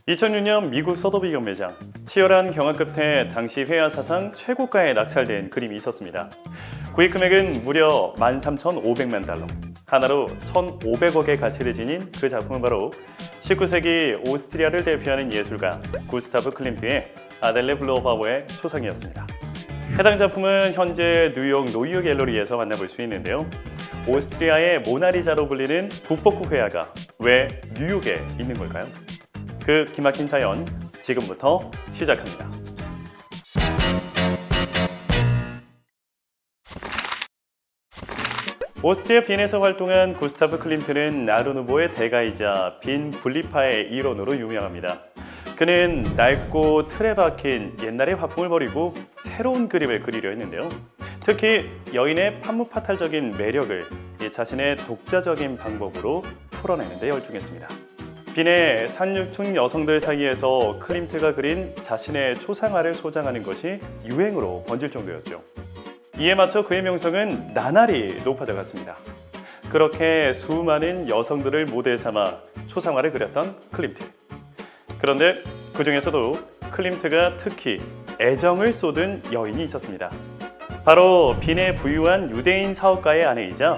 2006년 미국 소더비 경매장. 치열한 경합 끝에 당시 회화 사상 최고가에 낙찰된 그림이 있었습니다. 구입 금액은 무려 13,500만 달러. 하나로 1,500억의 가치를 지닌 그 작품은 바로 19세기 오스트리아를 대표하는 예술가 구스타브 클림트의 아델레 블로바우의 초상이었습니다. 해당 작품은 현재 뉴욕 노이어 갤러리에서 만나볼 수 있는데요. 오스트리아의 모나리자로 불리는 북버크 회화가 왜 뉴욕에 있는 걸까요? 그 기막힌 사연 지금부터 시작합니다. 오스트리아 빈에서 활동한 구스타브 클림트는 아르누보의 대가이자 빈 분리파의 일원으로 유명합니다. 그는 낡고 틀에 박힌 옛날의 화풍을 버리고 새로운 그림을 그리려 했는데요. 특히 여인의 판무파탈적인 매력을 자신의 독자적인 방법으로 풀어내는 데 열중했습니다. 빈의 산유층 여성들 사이에서 클림트가 그린 자신의 초상화를 소장하는 것이 유행으로 번질 정도였죠. 이에 맞춰 그의 명성은 나날이 높아져 갔습니다. 그렇게 수많은 여성들을 모델 삼아 초상화를 그렸던 클림트. 그런데 그 중에서도 클림트가 특히 애정을 쏟은 여인이 있었습니다. 바로 빈의 부유한 유대인 사업가의 아내이자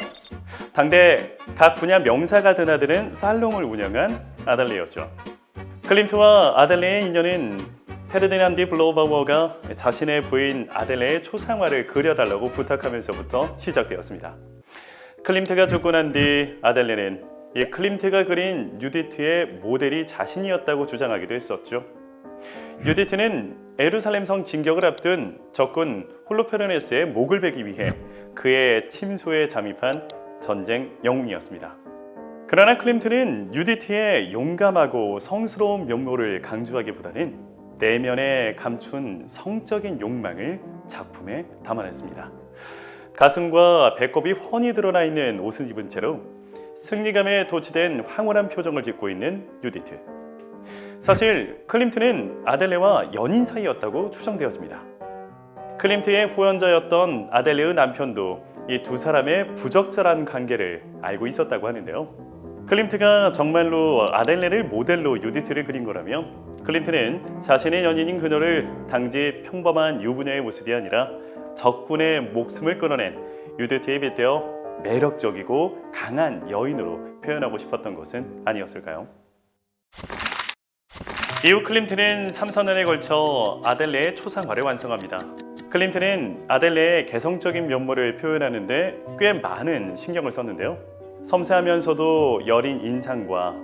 당대 각 분야 명사가 드나드는 살롱을 운영한 아델레였죠. 클림트와 아델레의 인연은 페르디난드 블로바우어가 자신의 부인 아델레의 초상화를 그려달라고 부탁하면서부터 시작되었습니다. 클림트가 죽고 난 뒤 아델레는 이 클림트가 그린 유디트의 모델이 자신이었다고 주장하기도 했었죠. 유디트는 예루살렘성 진격을 앞둔 적군 홀로페르네스의 목을 베기 위해 그의 침소에 잠입한 전쟁 영웅이었습니다. 그러나 클림트는 유디트의 용감하고 성스러운 면모를 강조하기보다는 내면에 감춘 성적인 욕망을 작품에 담아냈습니다. 가슴과 배꼽이 훤히 드러나 있는 옷을 입은 채로 승리감에 도취된 황홀한 표정을 짓고 있는 유디트. 사실 클림트는 아델레와 연인 사이였다고 추정되어집니다. 클림트의 후원자였던 아델레의 남편도 이 두 사람의 부적절한 관계를 알고 있었다고 하는데요. 클림트가 정말로 아델레를 모델로 유디트를 그린 거라면 클림트는 자신의 연인인 그녀를 단지 평범한 유부녀의 모습이 아니라 적군의 목숨을 끊어낸 유디트에 빗대어 매력적이고 강한 여인으로 표현하고 싶었던 것은 아니었을까요? 이후 클림트는 3, 4년에 걸쳐 아델레의 초상화를 완성합니다. 클림트는 아델레의 개성적인 면모를 표현하는데 꽤 많은 신경을 썼는데요. 섬세하면서도 여린 인상과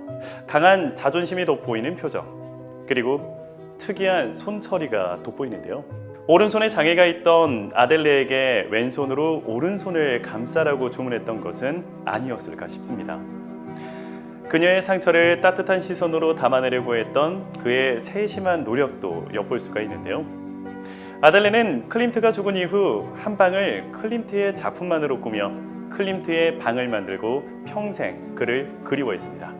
강한 자존심이 돋보이는 표정, 그리고 특이한 손처리가 돋보이는데요. 오른손에 장애가 있던 아델레에게 왼손으로 오른손을 감싸라고 주문했던 것은 아니었을까 싶습니다. 그녀의 상처를 따뜻한 시선으로 담아내려고 했던 그의 세심한 노력도 엿볼 수가 있는데요. 아델레는 클림트가 죽은 이후 한 방을 클림트의 작품만으로 꾸며 클림트의 방을 만들고 평생 그를 그리워했습니다.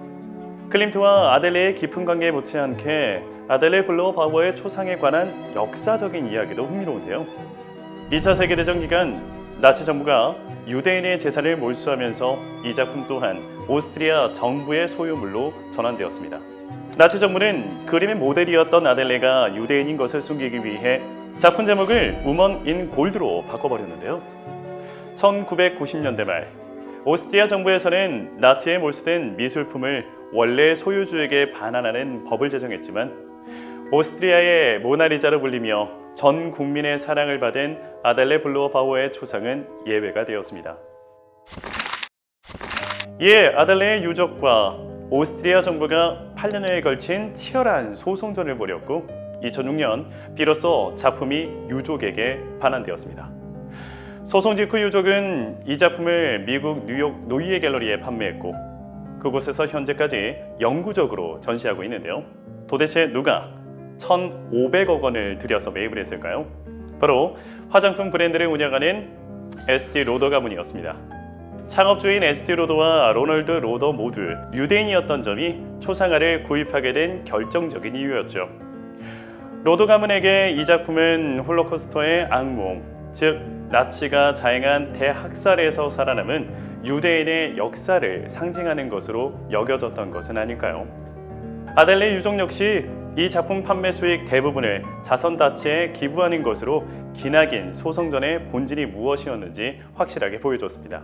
클림트와 아델레의 깊은 관계에 못지않게 아델레 블로바우어의 초상에 관한 역사적인 이야기도 흥미로운데요. 2차 세계대전 기간 나치 정부가 유대인의 재산을 몰수하면서 이 작품 또한 오스트리아 정부의 소유물로 전환되었습니다. 나치 정부는 그림의 모델이었던 아델레가 유대인인 것을 숨기기 위해 작품 제목을 우먼 인 골드로 바꿔버렸는데요. 1990년대 말 오스트리아 정부에서는 나치에 몰수된 미술품을 원래 소유주에게 반환하는 법을 제정했지만 오스트리아의 모나리자로 불리며 전 국민의 사랑을 받은 아델레 블로바우어의 초상은 예외가 되었습니다. 이에 아델레의 유족과 오스트리아 정부가 8년여에 걸친 치열한 소송전을 벌였고 2006년 비로소 작품이 유족에게 반환되었습니다. 소송 직후 유족은 이 작품을 미국 뉴욕 노이에 갤러리에 판매했고 그곳에서 현재까지 영구적으로 전시하고 있는데요. 도대체 누가 1,500억 원을 들여서 매입을 했을까요? 바로 화장품 브랜드를 운영하는 에스티 로더 가문이었습니다. 창업주인 에스티 로더와 로널드 로더 모두 유대인이었던 점이 초상화를 구입하게 된 결정적인 이유였죠. 로더 가문에게 이 작품은 홀로코스터의 악몽, 즉 나치가 자행한 대학살에서 살아남은 유대인의 역사를 상징하는 것으로 여겨졌던 것은 아닐까요? 아델레 유족 역시 이 작품 판매 수익 대부분을 자선단체에 기부하는 것으로 기나긴 소송전의 본질이 무엇이었는지 확실하게 보여줬습니다.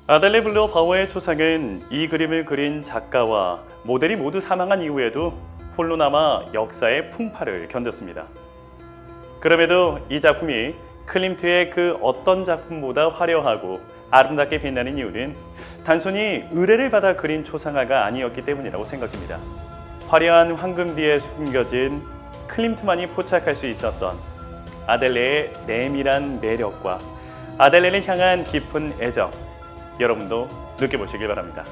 아델레 블러 바워의 초상은 이 그림을 그린 작가와 모델이 모두 사망한 이후에도 홀로 남아 역사의 풍파를 견뎠습니다. 그럼에도 이 작품이 클림트의 그 어떤 작품보다 화려하고 아름답게 빛나는 이유는 단순히 의뢰를 받아 그린 초상화가 아니었기 때문이라고 생각됩니다. 화려한 황금 뒤에 숨겨진 클림트만이 포착할 수 있었던 아델레의 내밀한 매력과 아델레를 향한 깊은 애정, 여러분도 느껴보시길 바랍니다.